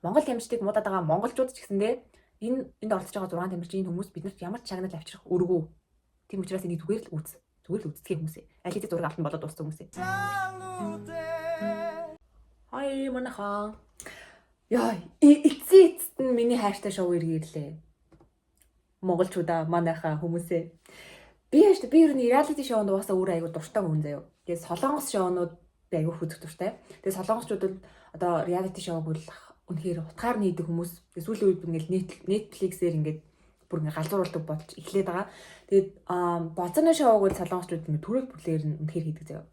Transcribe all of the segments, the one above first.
Монгол тамирчдыг муудаад байгаа монголчууд ч гэсэндээ энд оролцож байгаа 6 тамирчин хүмүүс биднэрт ямар ч шагнал авчрах өргөө. Тийм учраас энийг зүгээр л үздэх хүмүүсээ. Аль хэдийн зураг авалтан болоод дууссан хүмүүсээ. Хай манаха. Яа, эцэст нь миний хайртай шоу иргийлээ. Монголчуудаа манайхаа хүмүүсээ. Би ер нь reality шоунд угаасаа өөрөө аягүй дуртай хүн заяа. Тэгээд солонгос шоунууд би аягүй үзэх дуртай. Тэгээд солонгосчууд бол одоо reality шоуг бол үнэхээр утгаар нээдэг хүмүүс. Тэгээд сүүлийн үед ингээл Netflix-ээр ингээд бүр ингээд галзууруулдаг болж эхлээд байгаа. Тэгээд боцооны шоуг бол солонгосчууд ингээд төрөл бүлээр нь үнэхээр хийдэг заяа.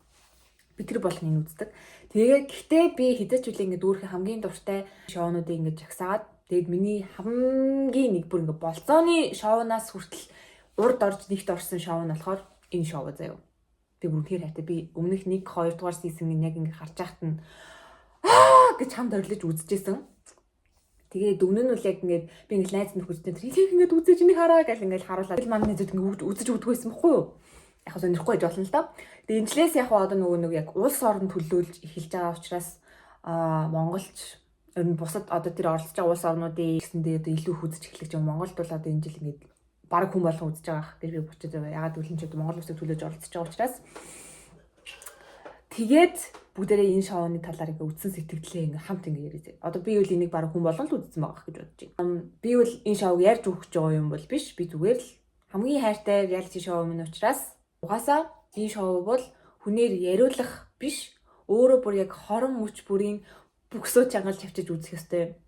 Би тэр болгоныг үздэг. Тэгээд гэхдээ би хэзээ ч үлээ ингээд дүүрхэн хамгийн дуртай шоунуудыг ингээд жагсаад тэгээд миний хамгийн нэг бүр ингээд болцооны шоунаас хүртэл урд орж нэгт орсон шоу нь болохоор энэ шоу заяа. Би бүр үнэхээр хайртай. Би өмнөх 1 2 дугаар сизоныг яг ингээд харж байхад нь гэж хамт орилж үзчихсэн. Тэгээд өмнө нь бол яг ингээд би ингээд найз нөхөдтэй тэр ингээд үзэж энийг хараа гэл ингээд харуулаад л манай нэзүүд ингээд үзэж үздэг байсан байхгүй юу? Яг хөө сонирхгүй байж болно л доо. Тэгээд энэчлээс яг одоо нөгөө яг улс орон төлөөлж эхэлж байгаа учраас монголч ер нь бусад одоо тэр оролцож байгаа улс орнуудын гэсэндээ одоо илүү хүзэж эхлэх юм. Монголд бол одоо энэ жил ингээд бараг хүн болгон үзэж байгаа гэж би бодож байгаа. Ягаад гэвэл энэ ч Монгол улсыг төлөөж оролцож байгаа учраас тэгээд бүгдээрээ энэ шоуны талаар ингээ үдсэн сэтгэлдээ ингээ хамт ингээ яриад. Одоо би үл энийг бараг хүн болгон л үзсэн байгаа гэж бодож байна. Би үл энэ шоуг ярьж өгч байгаа юм бол биш. Би зүгээр л хамгийн хайртай reality шоу минь учраас угаасаа энэ шоу бол хүнээр яриулах биш. Өөрөө бүр яг хорон мөч бүрийн бүксөө чангалж авчиж үзэх ёстой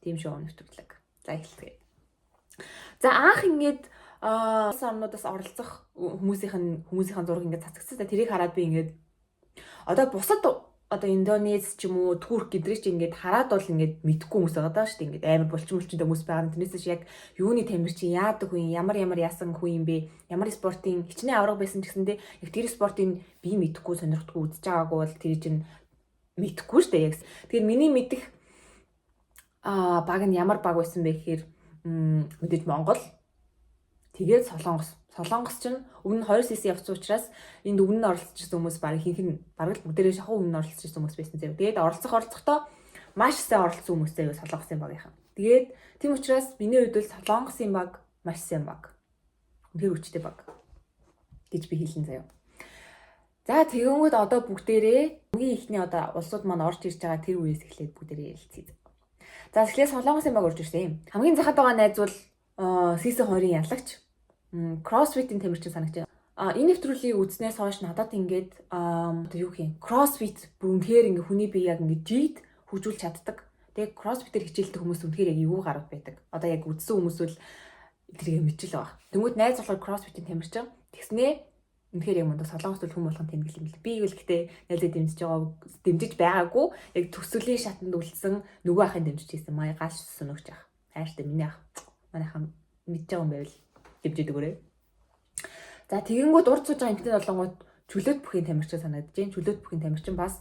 тийм шоу нэвтрүүлэг. За эхэлцгээе. За анх ингээд улс орнуудаас оролцох хүмүүсийн зураг ингээд цацагдсан. Тэрийг хараад би ингээд одоо бусад одоо Индонез ч юм уу Турк гэдрээ чи ингээд хараад бол ингээд мэдхгүй хүмүүс байгаа даа шүү дээ. Ингээд амар булчинтай хүмүүс байгаа. Тэрнээс чи яг юуны тамирчин яадаг хүн ямар яасан хүн юм бэ? Ямар спортын хичнээн авраг байсан ч гэсэндээ яг тэр спортын би мэдхгүй сонирхдаггүй үзэж байгаагүй бол тэр чинь мэдхгүй шүү дээ яг. Тэгэхээр миний мэдих баг нь ямар баг байсан бэ гэхээр мэдээж Монгол тэгээд Солонгос ч өмнө 2 сесийн явцсан учраас энд өмнө оролцож ирсэн хүмүүс бараг л бүгдээрээ шахуу өмнө оролцож ирсэн хүмүүс байсан зав. Тэгээд оролцохдоо маш сайн оролцсон хүмүүстэй Солонгосын багийнхан. Тэгээд тийм учраас миний хувьд бол Солонгосын баг маш сайн баг. Үнэхээр хүчтэй баг гэж би хэлэн заяа. За тэгэнгүүт одоо бүгдээрээ хамгийн ихний одоо улсууд маань орж ирж байгаа тэр үеэс эхлээд бүгдээрээ ярилцъя. За тэгэхээр Солонгосын баг орж ирсэн юм. Хамгийн захад байгаа найз бол сизон 2-ын ялагч CrossFit-ийн тамирчин санагч. Энэ нэвтрүүлгийг үзснээс хойш надад ингээд одоо юу гэх юм CrossFit бүр үнэхээр ингээ хүний бие яг ингээ жийд хөгжүүлж чаддаг. Тэгээ CrossFit-ээр хичээлдэг хүмүүс үнэхээр яг юу гаргад байдаг. Одоо яг үзсэн хүмүүс бол тэрийг мэдчихэл байгаа. Тэнгүүд найз болохоор CrossFit-ийн тамирчин. Тэгснээ үнэхээр яг мундаг солонгос төл хүн болгон тэмдэглэл юм л. Би ивэл гэтээ найзаа дэмжиж байгаагүй. Яг төсвөлийн шатанд үлдсэн нөгөө ахын дэмжиж хийсэн. Маа гал соногч ах. Хайртай миний ах. Манайхан мэдж байгаа юм байвал дэмжиж өгөөрэй. За тэгэнгүүт урд сууж байгаа эмэгтэй болонгууд чөлөөт бүхийн тамирчин санагдаж байна. Чөлөөт бүхийн тамирчин бас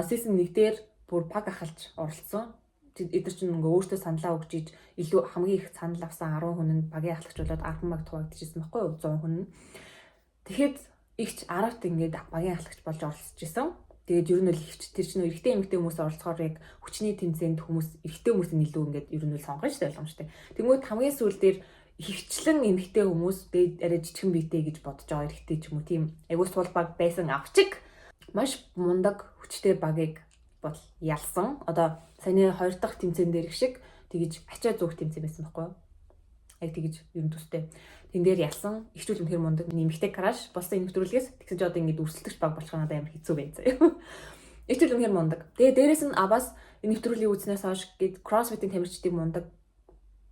season 1 дээр бүр баг ахалж оролцсон. Эдгээр чинь ингээ өөртөө саналаа өгч иж илүү хамгийн их санал авсан 10 хүн нь багийн ахлагч болоод 10 баг хуваагдчихсан байхгүй юу? 100 хүн нь. Тэгэхэд игч 10-т ингээд багийн ахлагч болж оролцож исэн. Тэгээд ер нь бол тэр чинь эрэгтэй эмэгтэй хүмүүс оролцохоор яг хүчний тэмцээнд эрэгтэй хүмүүсийн илүү ингээд ер нь бол сонгоно шүү дээ ойлгомжтой. Тэгмээд хамгийн сүүл дээр хөвчлэн эмэгтэй хүмүүс дээд арай жижигэн биетэй гэж бодож байгаа эрэгтэй ч юм уу тийм айгуу сул баг байсан авчиг маш мундаг хүчтэй багийг бол ялсан. Одоо саяны 2 дахь тэмцээн дээр их шиг тэгэж ачаа зүөх тэмцээн байсан байхгүй юу? Яг тэгэж ер нь төстэй. Тэн дээр ялсан. Ихчүүл үнэхээр мундаг нэмэгтэй краш болсон энэ нэвтрүүлгээс тэгсэн чинь одоо ингэ дүрслэгч баг болох надад амар хэцүү байна заяа. Ихчүүл үнэхээр мундаг. Тэгээ дээрэс нь бас энэ нэвтрүүлгийг үзснээс хойш гээд CrossFit-ийн тамирчдыг мундаг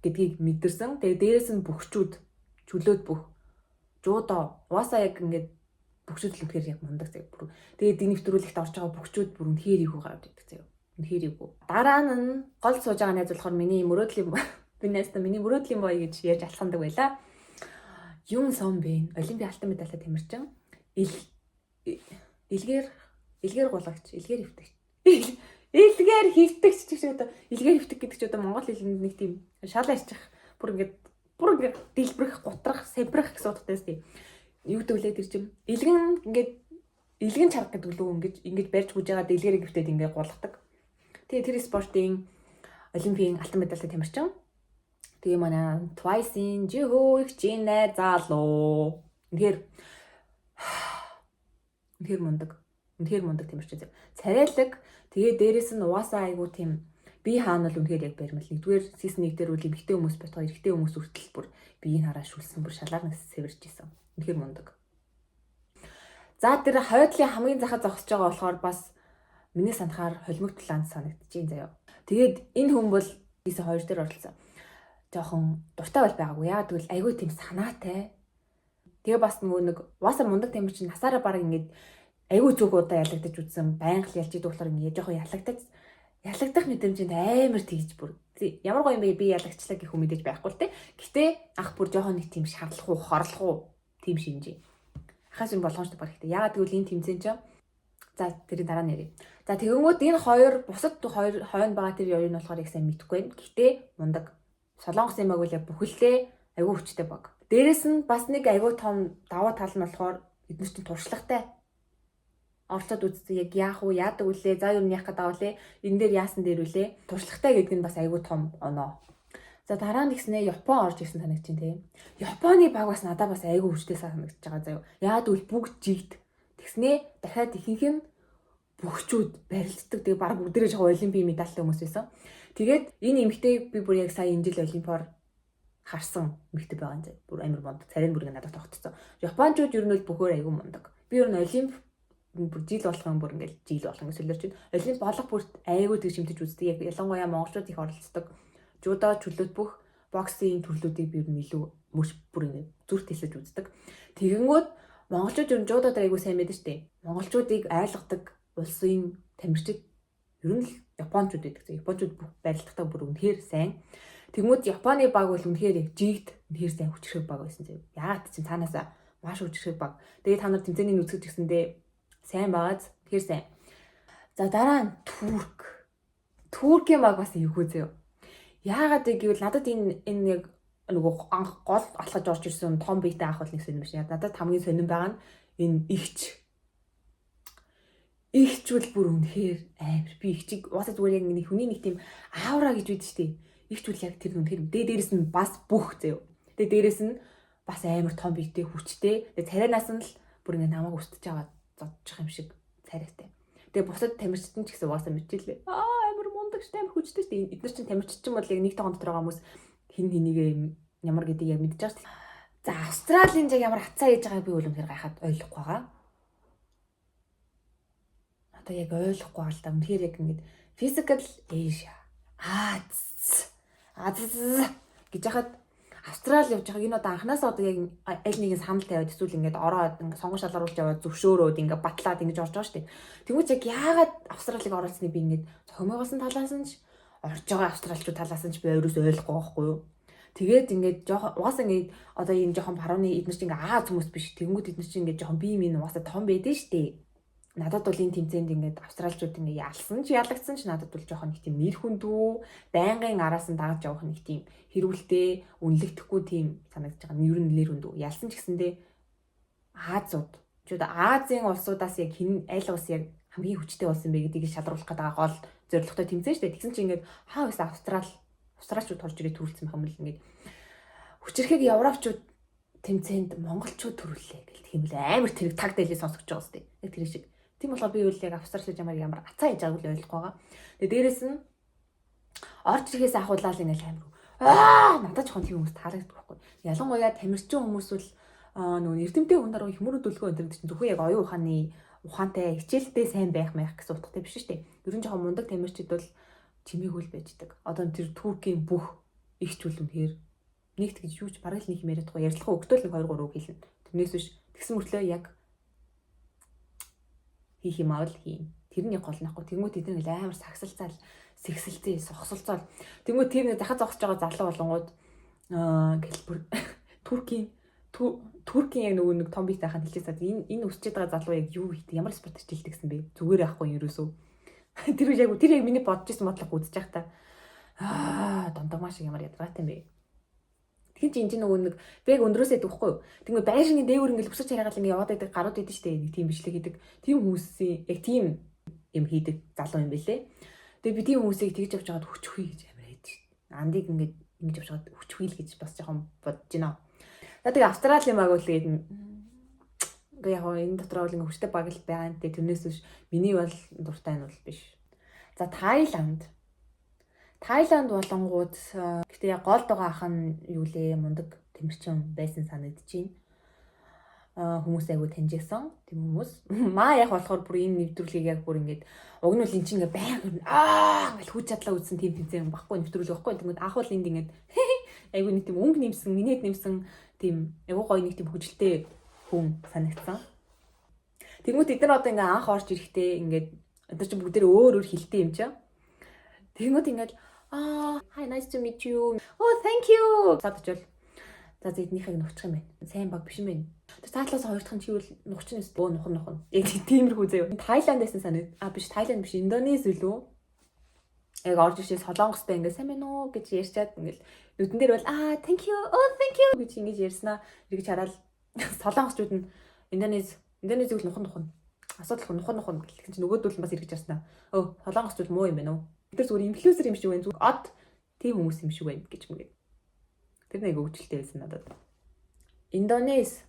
гэдгийг мэдэрсэн. Тэгээ дээрэс нь бүхчүүд чөлөөт бүх жуудо угаасаа яг ингээд бүхчүүд л үнэхээр яг мундаг заяа. Тэгээд энэ нэвтрүүлэгт орж байгаа бүхчүүд бүр үнэхээр их гараад байдаг заяа. Үнэхээр их. Дараа нь гол сууж байгаа найз болохоор миний мөрөөдлийн бой гэж яаж алхамдаг байлаа. Юм сон бэ? Олимпийн алтан медальтай тамирчин. Илгээр гулагч, илгээр хөвтөгч. Илгээр хөвтөгч гэж одоо илгээр хөвтөг гэдэг чинь одоо монгол хэлэнд нэг тийм шал арчих бүр ингээд дэлбэрэх, гутрах, сабрах гэсэн утгатай тийм. Юу гэдэг вэ тэр чинь? Илгэн чарга гэдэг лөө ингэж барьж гүйж байгаа дэлгэрийг хөвтөд ингээд гулгадаг. Тэгээ тэр спортын Олимпийн алтан медальтай тамирчин. Тэгээ манай Twice-ийн Жихөө их чинэ залуу. Үнэхээр мундаг тамирчин. Царайлаг. Тэгээ дээрэс нь угаасаа айгу тийм би хаана л үнэхээр яг баримл. Нэгдүгээр season 1 дээр үл эмэгтэй хүмүүс байтугай эрэгтэй хүмүүс үртэл бүр биеийг хараа шүлсэн бүр шалаарнаас сэвэрж исэн. Үнэхээр мундаг. За тэр хойдлын хамгийн захад зогсож байгаа болохоор бас миний санахаар холимог талаанд санагдчихээн заяа. Тэгээд энэ хүн бол season 2 дээр оролцсон. Жохон дуртай бол байгаагүй. Яагаад гэвэл айгүй тийм санаатай. Тэгээ бас нэг угаасаа мундаг тамирчин насаараа баг ингээд айгүй зүг удаа ялагдаж үзсэн. Байнга л ялж идэх болохоор ингээд жохон ялагдах мэдрэмжинд амар тэгж бүр. Ямар гоё юм бэ би ялагчлаа гэх юм мэдээж байхгүй л те. Гэтэ ах бүр жохон нэг тийм шаарлах уу, хорлох уу тийм шинжээ. Ахаас юм болгоомжтой баг хэрэгтэй. Яагаад гэвэл энэ тэмцээн чинь за тэрийн дараа нэрээ. За тэгэнгүүт энэ хоёр бусад хоёр хойно байгаа тэр хоёрын болохоор их сайн мэдэхгүй байна. Гэтэ мундаг. Солонгос юм агуул яг бүхэлдээ айгүй хүчтэй баг. Дээрэс нь бас нэг айгүй том даваа тал нь болохоор эдгээр чинь туршлагатай. Оролцоод үзсэн яг яах вэ? Яадаг үлээ? За юу яах гэдэг авлээ? Энэ дээр яасан дээр үлээ? Туршлагатай гэдэг нь бас айгүй том оноо. За дараа нь гиснээ Япон орж ирсэн санагдаж байна тийм. Японы баг бас надад бас айгүй хүчтэй санагдаж байгаа заяа. Яагаад гэвэл бүгд жигд. Тэгснээ дахиад ихэнх нь бөхчүүд барилддаг. Тэгээ баг бүгдээрээ жоо олимпийн медальтай хүмүүс байсан. Тэгээд энэ эмэгтэй би бүр яг сая энэ жил олимпиар харсан эмэгтэй байгаа юм заяа. Бүр амар мундаг. Царийн бүрийн надад тогтцсон. Япончууд ер нь бол бөхөөр айгүй мундаг. Би ер нь олимп бүр жил болгон бүр ингээл жил болгон солиорч байна. Олимп болох бүрт айгүй тэг шимтэж үздэг. Яг ялангуяа монголчууд их оролцдог. Жудо чөлөөт бүх боксийн төрлүүдийг би илүү мөш бүр ингэ зүрт хэлсэж үздэг. Тэгэнгүүт монголчууд ер нь жудод айгүй сайн мэдэн штэ. Монголчуудыг айлгадаг улсын тамирчид ер нь л японочууд байдаг. Японочууд бүх барилдахтаа бүр үнэхээр сайн. Тэгмүүд Японы баг бол үнэхээр яг жигд үнэхээр сайн хүчрэх баг байсан зав. Яагаад чинь цаанаасаа маш хүчрэх баг. Тэгээ та нар тэмцээний үзэж гисэндээ сайн байгааз тэгэхээр сайн. За дараа нь Туркийн баг бас эвгүй зав. Яагаад гэвэл надад энэ яг нөгөө анх гол алхаж орж ирсэн том биетэй ах бол нэг сонирм биш. Надад хамгийн сонирм байгаа нь энэ игч бол бүр үнэхээр амар. Би игчийг уусаа зүгээр яг нэг хүний нэг тийм аавра гэж үйд штэ. Игч бол яг тэр үнэхээр дээрээс нь бас бүх заяа. Тэгээ дээрээс нь бас амар том биетэй хүчтэй. Тэгээ царайнаас нь л бүр ингэ намайг өсдөж аваад зодчих юм шиг царайтай. Тэгээ бусад тамирчид нь ч гэсэн угаасаа мэдчихлээ. Амар мундаг штэ, амар хүчтэй штэ. Эдгээр чинь тамирчид ч юм бол яг нэг тоонд дотор байгаа хүмүүс хин хинийгээ ямар гэдгийг яг мэдчихэж штэ. За Австралийн яг ямар хацаа хийж байгааг би үнэхээр гайхаад ойлгохгүй байгаа. Одоо яг ойлгохгүй байгаа л да. Үнэхээр яг ингэж physical Asia. Гэж яхад Австрали явж байгаа энэ одоо анханасаа одоо яг аль нэгэн санал тавиад эсвэл ингээд ороод ингээд сонгон шалгаруулж яваад зөвшөөрөөд ингээд батлаад ингэж орж байгаа шүү дээ. Тэгвэл яг яагаад Австралиг оролцсныг би ингээд зохимоогоос нь талаас нь ч орж байгаа австралчууд талаас нь ч би өөрөөс ойлгохгүй байхгүй юу. Тэгээд ингээд жоохон угаасаа ингээд одоо энэ жоохон барууны эдгээр чинь ингээд Аз хүмүүс биш. Тэнгүүд эдгээр чинь ингээд жоохон бие минь угаасаа том байдэн шүү дээ. Надад бол энэ тэмцээнд ингээд австралчууд ингээд ялсан ч ялагдсан ч надад бол жоохон нэг тийм нэр хүндүү байнгын араас нь дагаж явах нэг тийм хэрүүлтэй үнэлэгдэхгүй тийм санагдаж байгаа. Ер нь нэр хүндүү ялсан ч гэсэндээ Азууд Азийн улсуудаас яг аль улс яг хамгийн хүчтэй улс юм бэ гэдгийг шалруулах гэдэг гол зорилготой тэмцээн шүү дээ. Тэгсэн чинь ингээд байсан австралчууд орж ирээд төрүүлсэн байх юм л ингээд хүчрэхэг европчууд тэмцээнд монголчууд төрүүлээ гэх юм л амар тэрэг таг дэлээ сонсогч байгаа сте. Яг тэр шиг. Тийм болохоор би үл яг австралчууд ямар ацаа хийж байгааг үл ойлгохгүй байгаа. Тэгээ дээрэс нь орж ирэхээс ахуулаад ингээл амар надад жоохон тийм хүмүүс таалагддаг байхгүй. Ялангуяа тамирчин хүмүүс бол нөгөө эрдэмтэй хүн дараа хүмүүрүүд төлгөө энэ чинь зөвхөн яг оюун ухаантай хичээлдээ сайн байх гэсэн утгатай биш шүү дээ. Ер нь жоохон мундаг тамирчид бол чимээгүй л байждаг. Одоо тэр Туркийн бүх ихч үл үнэхээр нэгт гэж юуч бараг л нэг юм яриадгүй ярилцлага өгтөл 1 2 3 үг хэлнэ. Тэрнээс биш тэгсэн мөртлөө яг хийх юм аавал хийн. Тэрний гол нахгүй. Тэнгүүд эдгээр амар сагсалцаал, сэгсэлцээ, сохсолцоол. Тэнгүүд тэр нэг дахад зогсож байгаа залуу болонгууд гэлбэр Туркийн яг нөгөө нэг том бит ахын хэлчихсэн. Энэ өсчээд байгаа залуу яг юу хийдэг? Ямар спорт хичээлдэг гэсэн бэ? Зүгээр яахгүй ерөөсөө. Тэр яг миний бодож исэн бодлого үзэж байхдаа дондогмаа шиг ямар ядаргаатай юм бэ? Тэгэж энэ нөгөө нэг бэг өндрөөсөө дүүхгүй юу? Тэгмээ байшингийн дээгүүр ингээл өсөж хараагаад ингээ яваад байдаг гарууд идэв штэ. Нэг тийм бичлэг хийдэг. Тийм хүмүүсийн яг тийм юм хийдэг залуу юм бэлээ. Тэгээ би тийм хүмүүсийг тэгж явж байгаад хүчгүй гэж амар андыг ингэж явж байгаа хүчгүй л гэж бас жоохон бодож байна. За тэгээ Австралийн баг бол тэгээд яг энэ дотор бол хүчтэй баг л байгаа юм. Тэрнээс биш миний бол дуртай нь бол биш. За Тайланд болонгууд гэхдээ яг голд байгаа ах нь юу лээ мундаг тэмэрчин байсан санагдаж байна. Хүмүүс айгу таньжсэн тийм хүмүүс. Маа яг болохоор бүр энэ нэвтрүүлгийг яг бүр ингээд уг нь бол эн чинь ингээд байнга гэж хүч чадлаа үзсэн тийм тэмцээн баггүй нэвтрүүлэг баггүй. Тэгмэд ах бол энд ингээд айгу нэг тийм өнгө нэмсэн, инээд нэмсэн тийм айгу гоё нэг тийм хүчтэй хүн санагдсан. Тэгмэд эдгээр одоо ингээд анх орж ирэхдээ ингээд одоо чи бүгдээр өөр хилтэй юм чаа. Тэгмэд ингээд hi nice to meet you. Oh thank you. Задчвал за эднийхийг нухчих юм байна. Сайн баг биш юм байна. Тэр цаатлаас хоёр дахь нь чивэл нухч нь өстөө нухна. Яг тиймэрхүү заяа. Тайландээс санаад биш Тайланд биш Индонез үлээ. Яг орж ирсэн Солонгостой ингээд сайн байна уу гэж ярьчаад ингээд нүдэн дээр бол thank you. Oh thank you гэж ингэж ярьснаа эргэж хараад Солонгосчууд нь Индонезийг л нухна. Асуудал нухна гэх чинь нөгөөдөл нь бас эргэж харснаа. Солонгосчууд муу юм байна уу? Тэр зүгээр инфлюенсер юм шиг байна. Зүгээр од тийм хүмүүс юм шиг байна гэж мгээ. Тэр нэг өвчлөлтэй байсан надад. Индонез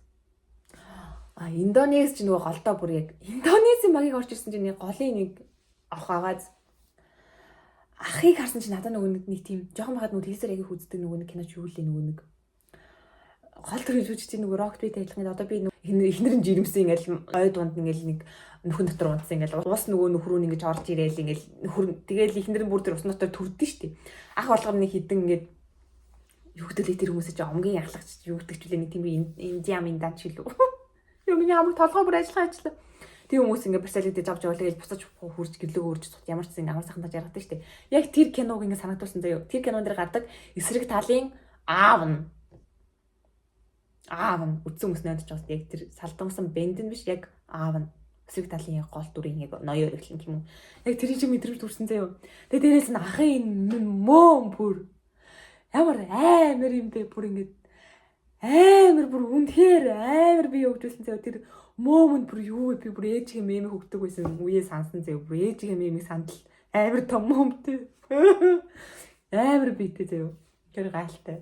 ч нөгөө голдоо бүр яг Индонезийн багийг орж ирсэн чинь голын нэг авах агааз ахыг харсан чинь надад нөгөө нэг тийм жоохон байхад нөгөө телевизээр яг үздэг нөгөө нэг киноч юу лээ нөгөө нэг гол төрөж үжиж нөгөө рокбит ажиллахад одоо би эхнэр нь жирэмсэн ингээл ой дунд ингээл нэг нөхөн дотор унтсан ингээл уус нөгөө нөхрөө ингэж орж ирээл ингээл нөхөр тэгэл эхнэр нь бүр тэр усан дотор төрдөн штий. Ах болгоор нэг хідэн ингээд юу гэдэлээ тэр хүмүүсээ чи омгийн яхлагч юу гэдэг ч үлээ нэг тийм индиам индан ч илүү. Юу миний амаг толгой бүр ажиллаа. Тийм хүмүүс ингээд персалидэж авч явал тэгэл буцаж хурж гэрлөөгөө урж ямар ч зэн амар сайхан таж яргадаг штий. Яг тэр киног ингээд санагдуулсан заяа. Тэр кинон дээр гардаг эсрэг талын аав нь үдсэн хүмүүс найдаж байгаа. Яг тэр салдамсан бэнд нь биш яг аав нь эсрэг талын гол дүрийн яг ноёор эхлэн юм уу. Яг тэр чинь мэдрэмж төрсэн заяа. Тэгээ дээрээс нь ахын мөн бүр ямар амар юм бэ бүр ингээд амар бүр үнэхээр амар би өгдүүлсэн заяа. Тэр момент бүр юу вэ би бүр ээжийн мемийг өгдөг байсан үеэ сансан заяа. Бүр ээжийн мемийг сандал амар том момент амар битэй заяа. Тэр гайлтай.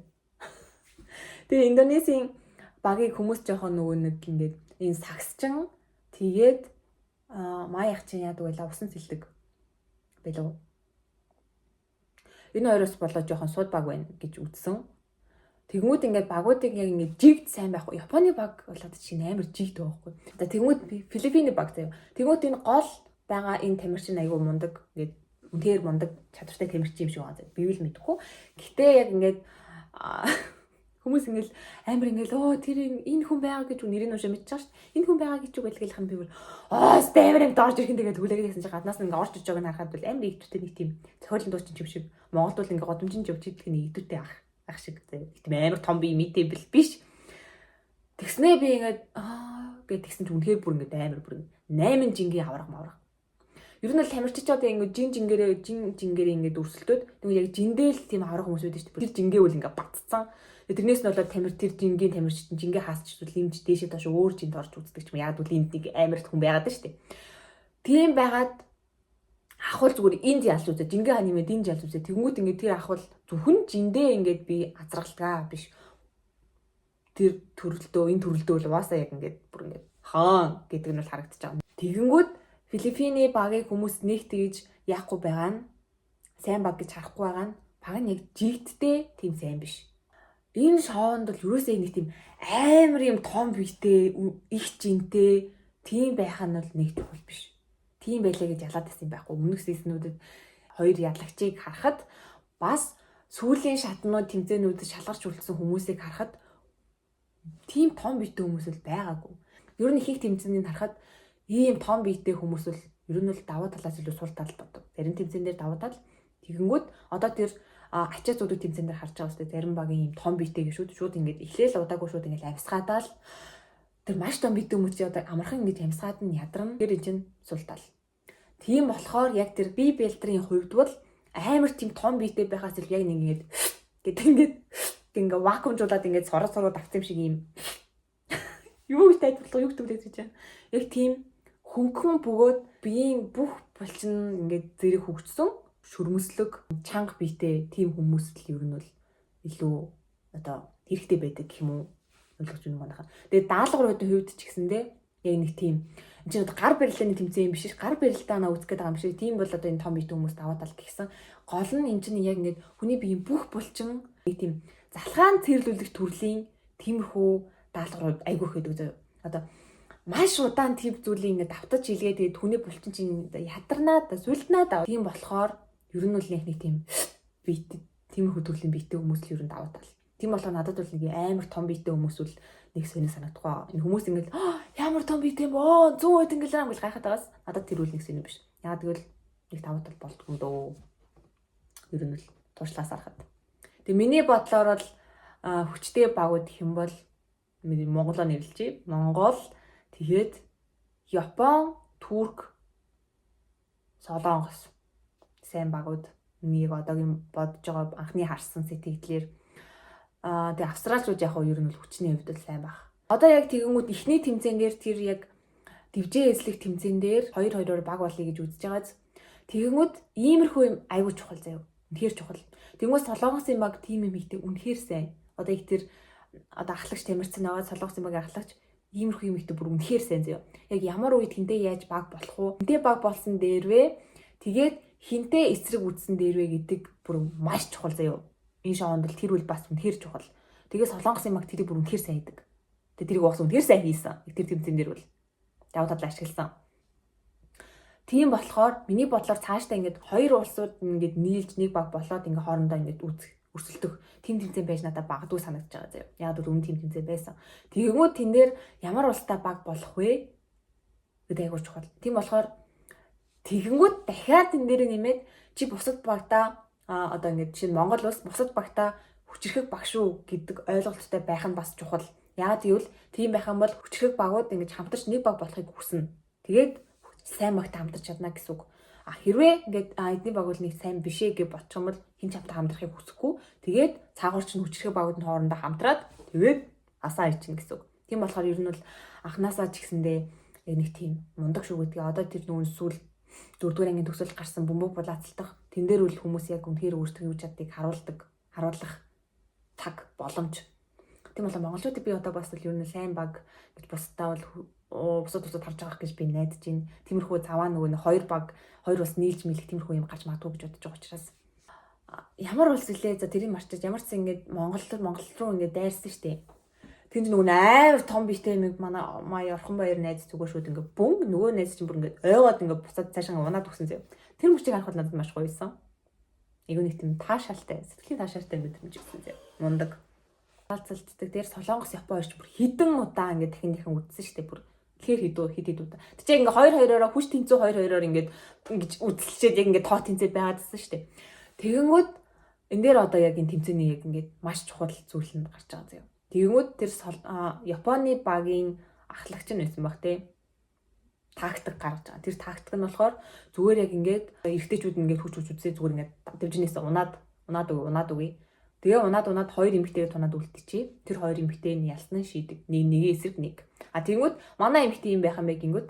Тэгээ Индонезийн багийг хүмүүс жоохон нөгөө нэг ингээд энэ сагсчин тэгээд маяг чинь яадаг байла усан сэлдэг байлаа. Энэ хоёроос болоо жоохон сууд баг байна гэж үзсэн. Тэгмүүд ингээд багуудыг яг ингээд жигд сайн байхгүй. Японы баг болоод чинь амар жигд байхгүй. За тэгмүүд Филиппиний баг заяа. Тэгмүүд энэ гол байгаа энэ тамирчин айгүй мундаг ингээд үнээр мундаг чадвартай тамирчин юм шиг байгаа заяа. Би л мэдэхгүй. Гэтэ яг ингээд хүмүүс ингээл амар ингээл тэр энэ хүн байгаа гэж нэрийг нь уушаа мэдчихэж шээ. Энэ хүн байгаа гэж үг байлгах юм би бүр стэмэр юм дорж ирэхин тэгээд хүлээгээд гэсэн чинь гаднаас нь ингээд орж иж байгааг харахад бол амар игдүүтэй нэг тийм цохиолын дуучин юм шиг. Монголд бол ингээд годомжин жив чидлэх нэг игдүүтэй ах шиг заяа. Тийм амар том би мэдээбэл биш. Тэгснээ би ингээд гэд тэгсэн чинь үнэхээр бүр ингээд амар бүр 8 жингийн авраг мавраг. Ер нь бол тамирчид одоо ингээд жин жингэрээ ингээд өрсөлдөөд тэгвэл яг жиндэл тийм авраг хүмүүс байдаг шүү дээ. Тэр жингээ үл ингээд батцсан. Тэрнээс нь болоод тэр жингийн тамирчид жингээ хаасчвал имж дээшээ доош өөр жинд орж үздэг ч юм. Яг бол энд нэг амар хүн байгаад шүү дээ. Тийм байгаад ахвал зүгээр энд ялж үзээ. Жингээ ханимэд энд ялж үзээ. Тэнгүүт ингээд тэр ахвал зөвхөн жиндээ ингээд би азралтгаа биш. Тэр энэ төрөлдөө бол угаасаа яг ингээд бүр ингээд хаан гэдэг нь бол харагдаж байгаа. Тэгэнгүүт Филиппиний багийн хүмүүс нэг тэгж яахгүй байгаа нь сайн баг гэж харахгүй байгаа нь баг нь яг жигдтэй тийм сайн биш. Энэ шоунд бол юусээ нэг тийм амар юм том биетэй их жинтэй тийм байх нь бол нэг төгөл биш. Тийм байлаа гэж ялаад байсан байхгүй. Өмнөх сизнүүдэд хоёр ялагчийг харахад бас сүүлийн шатнууд тэмцээнүүдэд шалгарч үлдсэн хүмүүсийг харахад тийм том биетэй хүмүүс л байгаагүй. Ер нь их тэмцээнийг харахад ийм том биетэй хүмүүс бол ер нь бол даваа талаас илүү сул тал бодог. Зарим тэмцээн дээр даваа тал тэгэнгүүт одоо тэр ачаа зүудүүд тэмцээн дээр харж байгаа үстэй зарим багийн ийм том биетэй гişүүд шууд ингэж эхлээл удаагүй шууд ингэж амьсгаадаа л тэр маш том биетэй хүмүүс чи одоо амархан ингэж амьсгаад нь ядарна. Тэр энэ чинь сул тал. Тийм болохоор яг тэр бие бэлтрийн хувьд бол амар тийм том биетэй байхаас ил яг нэг ингээд вакуумжуулаад ингээд сороо тавц юм шиг юм. Юу гэж тайлбарлах юу гэдэг гэж байна. Яг тийм хөнгөн бөгөөд биеийн бүх булчин ингээд зэрэг хөгжсөн. шүрмөслөг, чанга биетэй тийм хүмүүс л ер нь бол илүү одоо хэрэгтэй байдаг гэх юм уу ойлгож байна манайхаа. Тэгээд даалгавруудын хувьд ч гэсэндээ яг нэг тийм энэ чинь одоо гар барилдааны тэмцээн юм биш ш. Гар барилдаанаа үзэх гээд байгаа юм шиг. Тийм бол одоо энэ том биетэй хүмүүст даваад тал гэсэн. Гол нь энэ чинь яг ингээд хүний биеийн бүх булчин нэг тийм залхаан цэрлүүлэх төрлийн тиймэрхүү даалгаврууд айгүйх гэдэг зөө. Одоо маш удаан тийм зүйлийг ингээд давтаж хийлгээ тэгээд хүний булчин чинь ядарнаад сүлднаад. Тийм болохоор ер нь бол нэг тийм биет тиймэрхүү төрлийн биетэй хүмүүс л ер нь даваад тал. Тийм болохоор надад бол нэг амар том биетэй хүмүүс бол нэг сони санагдахгүй. Энэ хүмүүс ингээд ямар том биетэй юм бөө 100 байт ингээд л гайхаад байгаас надад тэр үл нэг сони биш. Яа тэгвэл нэг даваад тал болтгүй дөө. Ер нь л туршлаас харахад. Тэгээ миний бодлоор бол хүчтэй багууд гэх юм бол Монголоо нэрлэлжээ. Монгол тэгээд Япон, Турк, Солонгос сайн багууд нэг одоогийн бодож байгаа анхны харсан сэтгэлээр тэгээ австралчууд яг нь ер нь хүчний хувьд л сайн баг. Одоо яг тэгэнгүүт эхний тэмцээнээр тэр яг дивжээ эзлэх тэмцээн дээр 2-2-оор баг болъё гэж үзэж байгааз тэгэнгүүт иймэрхүү юм айгүй чухал заяа. Үнэхээр чухал. Тэгэнгүүт Солонгосын баг тим юм ихтэй үнэхээр сайн. Одоо их тэр одоо ахлагч тамирцсан байгаа Солонгосын баг ахлагч иймэрхүү юм ихтэй бүр үнэхээр сайн заяа. Яг ямар үед хинтээ яаж баг болох уу? Хинтээ баг болсон дээрвээ тэгээд хинтээ эсрэг үтсэн дээрвээ гэдэг бүр маш чухал заяа. Энэ шоунд л тэр үл бас үнэхээр чухал. Тэгээ Солонгосын баг тэрийг бүр үнэхээр сайн хийдэг. Тэгээ тэрийг уус үнэхээр сайн хийсэн. Тэр тэмцээн дээр бол даваа талаа ашигласан. Тийм болохоор миний бодлоор цаашдаа ингээд хоёр улсууд ингээд нийлж нэг баг болоод ингээд хоорондоо ингээд өрсөлдөх тим тэмцээн байж надад багдгүй санагдаж байгаа заяа. Яг л өмнө тим тэмцээн байсан. Тэгэнгүүт тэн дээр ямар улстай баг болох вэ гэдэг айгуур чухал. Тийм болохоор тэгэнгүүт дахиад тэн дээр нэмээд чи бусад багтаа одоо ингээд жишээ нь Монгол улс бусад багтаа хүчрхэг баг шүү гэдэг ойлголттой байх нь бас чухал. Яагаад гэвэл тийм байх юм бол хүчрхэг багууд ингээд хамтарч нэг баг болохыг хүснэ. Тэгээд сайн багт хамтарч чадна гэсэн үг. Хэрвээ ингээд эдний баг бол нэг сайн бишээ гэж бодчих юм бол хин ч хамтаа хамтрахыг хүсэхгүй. Тэгээд цаагаарч нь хүчрхэг багуудын хоорондоо хамтраад тэгээд асаа ичнэ гэсэн үг. Тийм болохоор ер нь бол анханасаа ч гэсэндээ яг нэг тийм мундаг шүү гэдгийг одоо тэр нүүн сүүл 4-р ангийн төгсөлд гарсан бөмбөг булаацалтах тэн дээр үл хүмүүс яг үнэхээр өөрсдөө юу чаддгийг харуулах цаг боломж. Тийм болоо монголчуудыг би одоо бас л ер нь сайн баг гэж бусдаа бол бусад харж байгаа гэж би найдаж байна. Тиймэрхүү цаваа нөгөө хоёр бас нийлж мэлэх тиймэрхүү юм гарч магадгүй гэж бодож байгаа учраас ямар улс илээ за тэрийг марчиж ямар ч ингэж Монгол руу ингэ дайрсан штеп. Тэнд нөгөө амар том биетэй юм манай Орхон баяр найз зүгээр шүүд ингээ бөм нөгөө найз чинь бүр ингээ ойгоод ингээ буцаад цаашаа унаад өгсөн зөө. Тэр мөчийг харахад надад маш гоё байсан. Эйгөө нэг тийм таашаалтай сэтгэлийн таашаалтай мэдрэмж өгсөн зөө. Мундаг. Талцалддаг. Тэр Солонгос Япон хоёрч бүр хідэн удаа ингээ дахин үдсэн штеп бүр. Тэгэхээр хэд удаа. Тэг чи ингээ 2-2-ороо хүч тэнцүү 2-2-оор ингээ ингэж үдсэлчээд яг ингээ тоо тэнцээ байгаадсэн штеп. Тэгэнгүүт энэ дээр одоо яг энэ тэмцээний яг ингээ маш чухал зүйл нь гарч байгаа зөө. Тэгэнгүүт тэр Японы багийн ахлагч нь байсан баг тий. Тактик гаргаж байгаа. Тэр тактик нь болохоор зүгээр яг ингээд эргэжтэйчүүд ингээд хүч үзээ зүгээр ингээд дэмжинээс унаад үгүй. Тэгээ унаад хоёр эмэгтэйгээ тунаад үлдчихье. Тэр хоёр эмэгтэй нь ялсан шийдэг. Нэгээ эсрэг нэг. Тэгэнгүүт манай эмэгтэй юм байх юм бэ гингүүт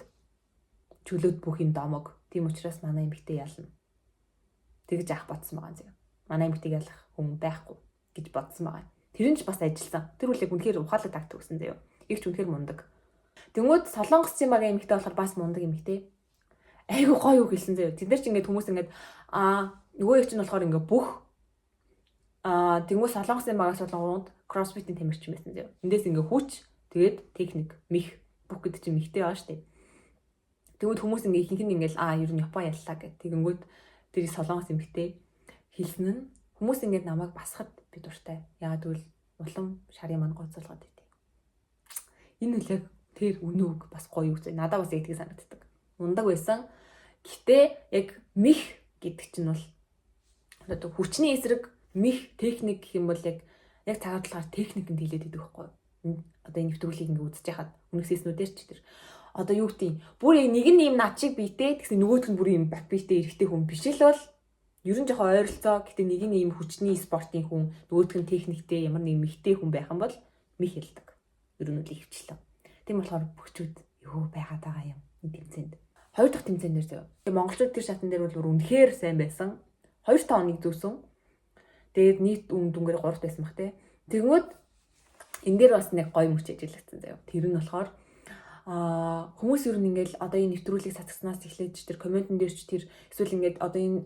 чөлөөт бүхийн домог. Тийм учраас манай эмэгтэй ялна. Тэгж ах бодсон байгаа юм. Манай эмэгтэйг ялах хүн байхгүй гэж бодсон байгаа. Тэр нь ч бас ажилласан. Тэр үл яг үнэхээр ухаалаг тактик өгсөн заяа. Их ч үнэхээр мундаг. Тэнгүүд Солонгосын багийн эмэгтэй болохоор бас мундаг эмэгтэй. Айгу гоё үг хэлсэн заяа. Тэд нар ч ингээд хүмүүс ингээд нөгөө их чинь болохоор ингээд бүх тэнгүүд Солонгосын багаас болгонд кроссфитийн тамирчин байсан заяа. Эндээс ингээд хүч тэгээд техник мэх бүх гэдэг чинь мехтэй байгаа штеп. Тэнгүүд хүмүүс ингээд ихэнх нь ингээд ер нь Япон яллаа гэх. Тэгэнгүүт тэр Солонгос эмэгтэй хэлсэн нь хүмүүс ингээд намайг басахад би дуртай. Яагаад гэвэл улам шарын мань гоцолгоод байдیں۔ Энэ үл яг тэр үнэг бас гоё үг. Надад бас яг тийг санагддаг. Мундаг байсан. Гэтэ яг мэх гэдэг чинь бол одоо хүчний эсрэг мэх техник гэх юм бол яг цагаат талаар техникэнд хилээд идэх байхгүй. Одоо энэ нэвтрүүлгийг ингээд үзэж яхад үнэсээснүүдээр ч тэр одоо юу гэдэг бүр яг нэг нь юм над шиг биетэй тэгсэн нөгөөх нь бүр юм бат биетэй эрэгтэй хүн биш л бол ер нь жоохон ойролцоо гэтээ нэг нь ийм хүчний спортын хүн нөгөөх нь техниктэй ямар нэг мехтэй хүн байх юм бол мэх хэлдэг. Ер нь үл ихвчлээ. Тийм болохоор бөхчүүд юу байгаад байгаа юм энэ тэмцээнд. Хоёр дахь тэмцээн дээр зөө. Тэгээ монголчууд тэр шатан дээр бол үнэхээр сайн байсан. тоног зөөсөн. Тэгээд нийт дүнгээр 3 байсан бах те. Тэгмүүд энэ дээр бас нэг гоё мөч ажиллагдсан заяа. Тэр нь болохоор хүмүүс ер нь ингээл одоо энэ нэвтрүүлгийг сатгснаас эхлээд тэр комментэн дээр ч тэр эсвэл ингээд одоо энэ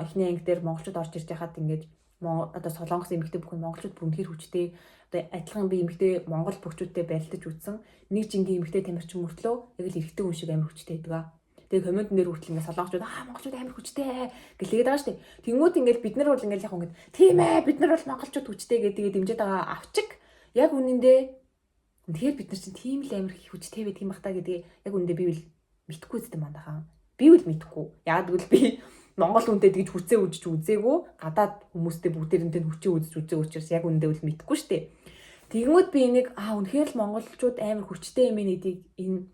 эхний анги дээр монголчууд орж ирж байхад ингээд одоо солонгос эмэгтэй бүхэн монголчууд бүр үнэхээр хүчтэй одоо адилхан би эмэгтэй монгол бүгчүүдтэй байлдаж үзсэн. Нэг жингийн эмэгтэй тамирчин мөртлөө яг л эрэгтэй хүн шиг амар хүчтэй байдаг. Тэгээ комментэн дээр хүртэл ингээд солонгочууд монголчууд амар хүчтэй гэж хэлээд байгаа шүү дээ. Тэнгүүд ингээд бид нар бол ингээд яг ингээд тийм ээ бид нар бол монголчууд хүчтэй гэдэг дэмжиж байгаа авчиг яг үнэндээ тэгэхээр бид нар чинь тийм л амар хүчтэй байдаг юм бах та гэдгийг яг үнэндээ би бол мэдхгүй зү мандахан. Би бол мэдхгүй. Яг тэгвэл би монгол хүнтэй тэгж хүчээ үжиж үзээгүй гадаад хүмүүстэй бүгдээрэнтэй хүчээ үжиж үзээ учраас яг үнэндээ бол мэдхгүй шүү дээ. Тэгмүүд би энийг үнэхээр л монголчууд амар хүчтэй юм энийг энэ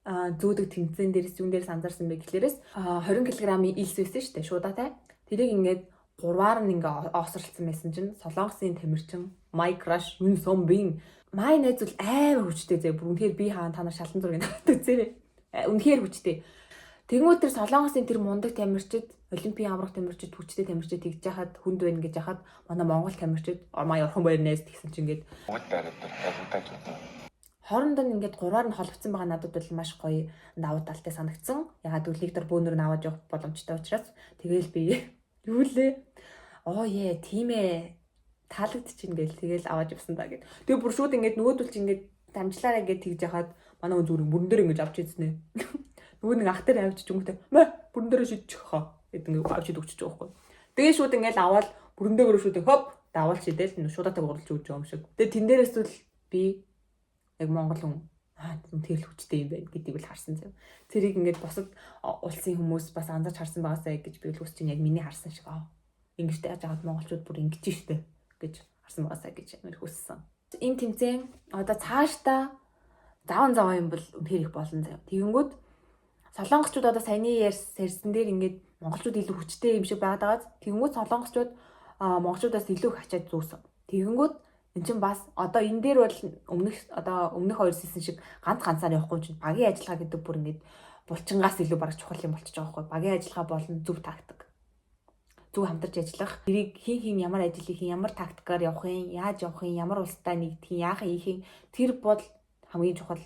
зөөдөг тэмцээн дээрээс юун дээрээс анзаарсан бэ гэхлээрээс 20 кг-ийн илс байсан шүү дээ шуудатай. Тэрийг ингээд 3-аар нь ингээ оосролцсон байсан чинь солонгосын тамирчин My Crush Yun Songbin май найз бол амар хүчтэй зэ бүр үнэхээр би хаана та нар шалан зургийг аваад үзээрэй. Үнэхээр хүчтэй. Тэгмүүд тэр солонгосын тэр мундаг тамирчид олимпийн аврах тамирчид хүчтэй тамирчид тэгж яхад хүнд байна гэж яхад манай монгол тамирчид ормаа орхон баяр найз тэгсэн чинь ингээд хоорондоо ингээд 3-аар нь холбогдсон байгаа надад бол маш гоё давуу талтай санагдсан. Ягаад гэвэл лектор бөөнөр нь аваад явах боломжтой учраас тэгээл би юу лээ тийм ээ таалагдчихин гээл тэгэл аваад явсан даа гэд. Тэгээ бүр шууд ингээд нөгөөдөл чи ингээд дамжлаараа ингээд тэгж яхад манай хүн зүрх бүрэн дээр ингээд авч ийзнэ. Нөгөө нэг ах дээр авчиж өнгөтэй мэ бүрэн дээр шидчих хаа гэдэг ингээд авчиж өгч байгаа байхгүй. Тэгээ шууд ингээд аваад бүрэн дээр шууд хоп давал шидэл шуудаатаа гуралж өгч байгаа юм шиг. Тэгээ тэн дээрээс л би яг монгол хүн тэгэл хүчтэй юм байна гэдгийг л харсан зав. Тэрийг ингээд бусад улсын хүмүүс бас анзаарч харсан байгаасаа гэж би л хүсэж чинь яг миний харсан шиг ингэж тааж аваад монголчууд бүр ингэж штэ гэж харсан байгаасаа гэж амар хүссэн. Энэ тэмцээн одоо цаашдаа заван юм бол үнэхээр их болно зав. Тэгэнгүүт солонгосчууд одоо саяны ярьсан дээр ингээд монголчууд илүү хүчтэй юм шиг байгаад байгаа. Тэгэнгүүт солонгосчууд монголчуудаас илүү их ачаад зүүсэн. Тэгэнгүүт эн чинь бас одоо энэ дээр бол өмнөх хоёр сисэн шиг ганцаар явахгүй чинь багийн ажиллагаа гэдэг бүр ингээд булчингаас илүү бараг чухал юм болчихж байгаа байхгүй. Багийн ажиллагаа болон зөв тактик. Зөв хамтарч ажиллах. Тэрийг хин ямар ажил хийх, ямар тактикаар явах юм, яаж явах юм, ямар улстай нэгдэх юм, яах хийх юм. Тэр бол хамгийн чухал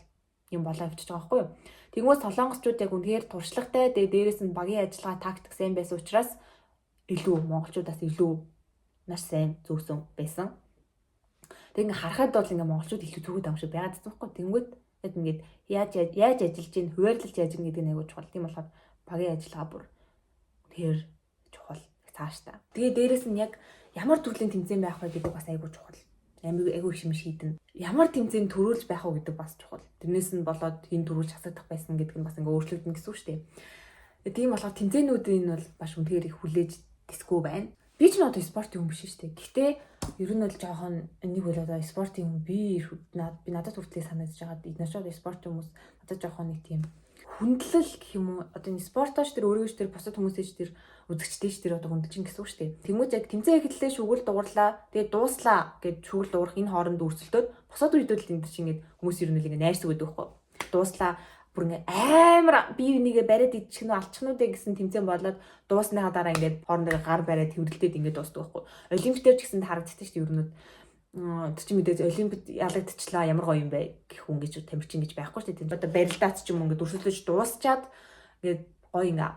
юм болоо явчихж байгаа байхгүй юу. Тэгмээс солонгосчууд яг үнэхээр туршлагатай дээрээс нь багийн ажиллагаа тактик сайн байсан учраас илүү монголчуудаас илүү маш сайн зөөсөн байсан. Тэг ингээ харахад бол ингээ монголчууд илүү зүгт ам шиг байгаад байгаа байхгүй. Тэнгүүд яг ингээд яаж ажиллаж гин хуваарлаж яаж гин гэдэг нь аягүй чухал. Тийм болохоор багийн ажиллагаа бүр тэр чухал цааштай. Тэгээ дээрэс нь яг ямар төрлийн тэмцээн байх вэ гэдэг бас аягүй чухал. Аягүй их юм шийдэн. Ямар тэмцээн төрүүлж байх вэ гэдэг бас чухал. Тэрнээс нь болоод хин төрүүлж хасагдах байсан гэдэг нь бас ингээ өөрчлөгдөн гэсэн үг шүү дээ. Тийм болохоор тэмцээнүүдийн нь бол баш үнэхээр их хүлээж дисгүй байна. Би ч надад спортын хүн биш шүү дээ. Гэхдээ ер нь бол жоохон энийг бол одоо спортын хүн би надад хүртлээ санагдаж байгаа. Эднэрчүүд спортын хүмүүс надад жоохон нэг тийм хүндлэл гэх юм уу. Одоо энэ спортооч тэр өөрөөч тэр бусад хүмүүсээч тэр үзэгчдээч тэр одоо хүндэлчин гэсэн үг шүү дээ. Тэмүүж яг тэмцээн эхэллээ шүгэл дугарлаа. Тэгээд дууслаа гэд шүгэл дуурах энэ хооронд өрсөлдөөд бусад үедүүд л энэ чинь ингээд хүмүүс ер нь л ингээд найрсаг байдаг байхгүй. Дууслаа бүр ингээ амар бие бинийгээ бариад идчихнүү алчхнуудэ гэсэн тэмцээн болоод дуусныхаа дараа ингээд хоорондоо гар бариад тэмрэлтээд ингээд дуусдаг байхгүй. Олимпиадэр ч гэсэн харагддаг шүү дээ ерөнөд. Тэр чинь мэдээж олимпиад ялагдчихлаа ямар гоё юм бэ гэх хүн гэж тамирчин гэж байхгүй шүү дээ. Одоо барилдаач ч юм ингээд өрсөлдөж дуусчаад ингээд гоё ингээ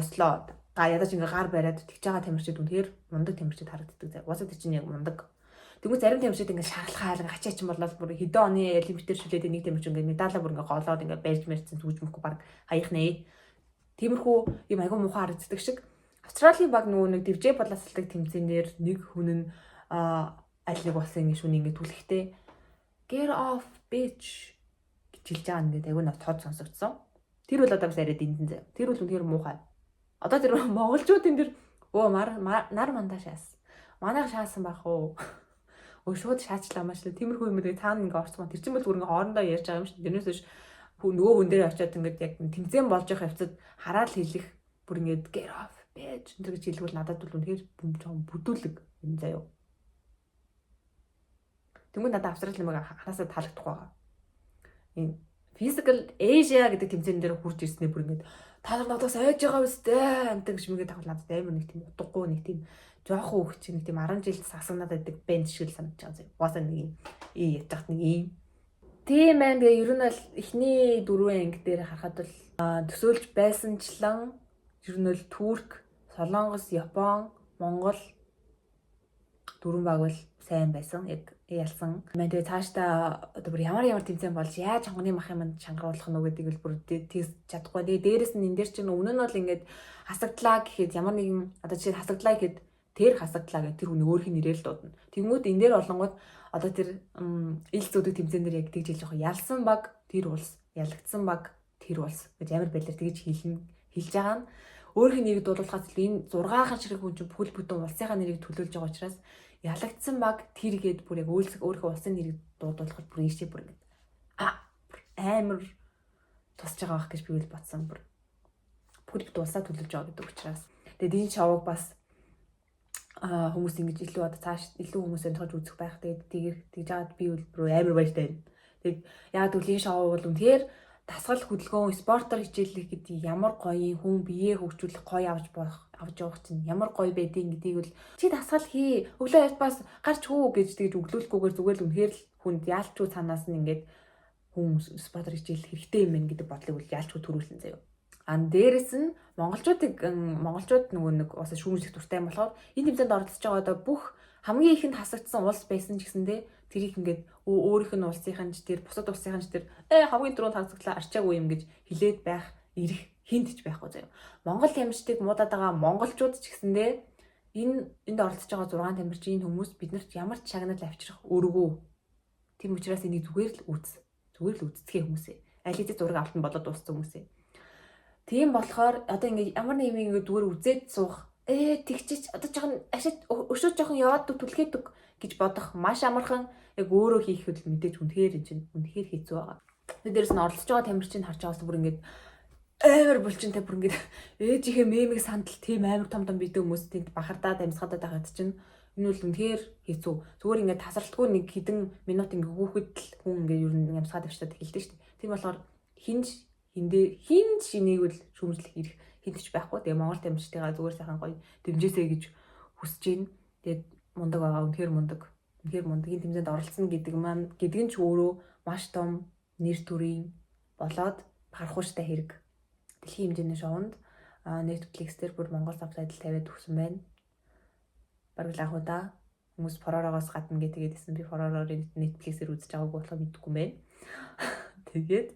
ёслоо. Ядаж ингээ гар бариад тэгж байгаа тамирчид үнэхээр мундаг тамирчид харагддаг. Уусаа тэр чинь яг мундаг. Тэгвэл зарим тамирчид ингээ шарлахаа хачаач юм болол бүр хэдэн оны олимпиадэр шүлээд нэг тамирчин ингээ медалаа бүр ингээ голоод ингээ барьж мэрсэн зүгж мөхгүй баг хаях нэ. Тиймэрхүү юм айгүй муухай харагддаг шиг. Австралийн баг нөгөө нэг дивжей боловсролтой тэмцээнээр нэг хүн нь аль нэг болсон ингэ шүн ингээ түлхтэй get off bitch гэж хэлж байгаа ингээд айгүй нэг тод сонсогдсон. Тэр бол одоо бас арай дэндэн заяа. Тэр бол үнэхээр муухай. Одоо тэр монголчууд энэ дэр нар мандаа шаас. Манайх шаасан байх уу? Шууд шаачлаа маш л тиймэрхүү юм дээр цаана ингээ орцсон. Тэр чинь бол бүр ингээ хоорондоо ярьж байгаа юм шиг. Тэрнээс биш нөгөө хүн дээр очиад ингээд яг тэмцээн болж явах явцад хараад хэлэх бүр ингээд get off bitch энэ гэж хэлбэл надад бол үнэхээр бүдүүлэг юм заяа. Тэнгүүд надад австрал юмгаа хараасаа таалагдахгүй байгаа. Энэ physical Asia гэдэг тэмцээн дээр хурж ирснээр бүр ингээд та нар надаас айж байгаа үстэй амтан гэж мэгээ тавхад надад амар нэг тийм утгагүй нэг тийм жоохон хөвч нэг тийм 10 жилд сасагнаад байдаг бэнд шиг л санагдаж байгаа зэ. Угаасаа нэг юм яж тахт нэг юм. Тийм байна. Тэгээ ер нь бол эхний 4 анги дээр харахад бол төсөөлж байсанчлан ер нь бол Турк, Солонгос, Япон, Монгол дөрвөн баг бол сайн байсан. Яг ялсан. Тэгээ цаашдаа одоо бүр ямар тэмцээн болж яаж хонгоны мах юмд шангаруулах нь гэдэг л бүр тийс чадахгүй. Тэгээ дээрэс нь энэ дээр чинь өмнө нь бол ингээд хасагдлаа гэхэд ямар нэгэн одоо жишээ хасагдлаа гэхэд тэр хасагдлаа гэх тэр хүний өөрийнх нь нэрэл дуудана. Тэгмүүд энэ дээр олонгууд одоо тэр ил зүйдэг тэмцээн дээр яг тэгж хэлж байгаа. Ялсан баг тэр улс, ялагдсан баг тэр улс гэж амар байлаар тэгж хэлж байгаа нь өөрийнх нь нэрийг дуулахаас энэ 6хан ширхэг хүн чинь бүхэл бүтэн улсынхаа нэрийг төлөөлж байгаа учраас ялагдсан баг тэр гээд бүр яг өөрийнхөө улсын нэрийг дуудуулахад бүр ийшээ бүр ингэ амар тусч байгаа байх гэж би үл бодсон бүр бүхэл бүтэн улсаа төлөөлж байгаа гэдэг учраас тэгээд энэ шоуг бас хүмүүс ингэж илүү одоо цааш илүү хүмүүс сонирхож үзэх байх. Тэгээд тэгж жаад би бүр амар баяртай байна. Тэгээд яг үл энэ шоу бол үнэхээр дасгал хөдөлгөөн спортоор хичээллэх гэдэг ямар гоё хүн биеэ хөгжүүлэх гоё авч явах чинь ямар гоё байдгийг гэдгийг бол чи дасгал хий өглөө ярт бас гарч хүү гэж тэгж өглөөлөхгүйгээр зүгээр л үнэхээр л хүнд яалчгүй цаанаас нь ингээд хүн спортоор хичээллэх хэрэгтэй юм байна гэдэг бодлыг бол яалчгүй төрүүлсэн заяа. Дээрэс нь монголчууд нөгөө нэг бас шүүмжлэх дуртай юм болохоор энэ тэмцээнд оролцож байгаа одоо бүх хамгийн ихэнд хасагдсан улс байсан ч гэсэндээ тэрийг ингээд өөрийнх нь улсынхан ч тэр бусад улсынхан ч тэр хамгийн түрүүнд хасагдлаа арчаагүй юм гэж хэлээд байх ирэх хинт ч байхгүй заяа. Монгол тамирчдыг муудаад байгаа монголчууд ч гэсэндээ энд оролцож байгаа 6 тамирчин хүмүүс биднэрт ямар ч шагнал авчрах өргөө. Тийм учраас энийг зүгээр л үздэхээ хүмүүсээ. Аль хэдийн зураг авалтан болоод дууссан хүмүүсээ. Тийм болохоор одоо ингээд ямар нэг юм ингээд зүгээр үзээд суух. Тэгчиж одоо жоохон ашиг өшөө жоохон яваад түлхээдэг гэж бодох маш амархан яг өөрөө хийх хөдөл мэдээж үнэхээр хэцүү байгаа. Дээрээс нь оролцож байгаа тамирчин харж байгаас бүр ингээд амар булчинтай бүр ингээд ээжийнхээ мемиг сандал тийм амар том бидэн хүмүүс тэнд бахардаад амьсгадаад байгаад чинь энэ бол үнэхээр хэцүү. Зүгээр ингээд тасралтгүй нэг хэдэн минут ингээд хүүхэд л хүн ингээд ер нь амьсгаад авчдаад хэлдэг шүү дээ. Тийм болохоор хинж шинийг бол шүүмжлэх ирэх хинтч байхгүй. Тэгээ Монгол тамирчдыгаа зүгээр сайхан гоё дэмжээсэй гэж хүсэж байна. Тэгээд мундаг байгаа үнэхээр мундаг. Энэ тэмцээнд оролцсон гэдэг нь ч өөрөө маш том нэр төрийн болоод харахууштай хэрэг. Дэлхийн хэмжээний шоунд Netflix дээр бүр Монгол сабтайтл тавиад өгсөн байна. Бараг л анхудаа хүмүүс Pororo-гоос гадна тэгээд исэн би Pororo-оор Netflix-ээр үзэж байгаагүй болохоо мэдэхгүй юм байна. Тэгээд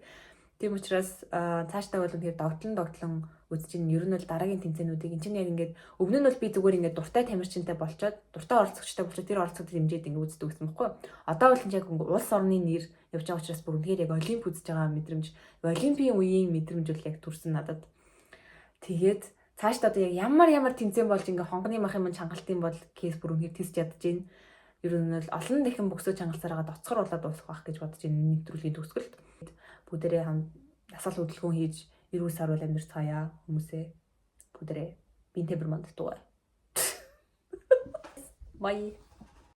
тийм учраас цаашдаа бол үнэхээр догтлон үзэж ин ер нь бол дараагийн тэмцээнүүдийг эн чинь яг ингээд өвнө нь бол би зүгээр ингээд дуртай тамирчинтай болчоод дуртай оролцогчтой болчоод тэр оролцогчд хэмжээд ингээд үздэг гэсэн мөхгүй. Одоо бол яг улс орны нэр явж байгаа учраас бүр үнэхээр яг олимп үзэж байгаа мэдрэмж, олимпийн үеийн мэдрэмж бол яг төрсөн надад. Тэгээд цаашдаа одоо яг ямар тэмцээн болж ингээд хонгоны мах юм чангалтын бол кейс бүр үнэхээр тесч ядчихээн. Ер нь бол олон дахин бөксөө чангалсараа доцгор болоод дуусах байх гэж бодож энэ нэвтрүүлгийн төгсгөлд бүгдээрээ дасгал хөдөлгөөн хийж 9 сар бол амьдарцгаая хүмүүсээ бүгдээрээ бие темперамент дуу. Бай.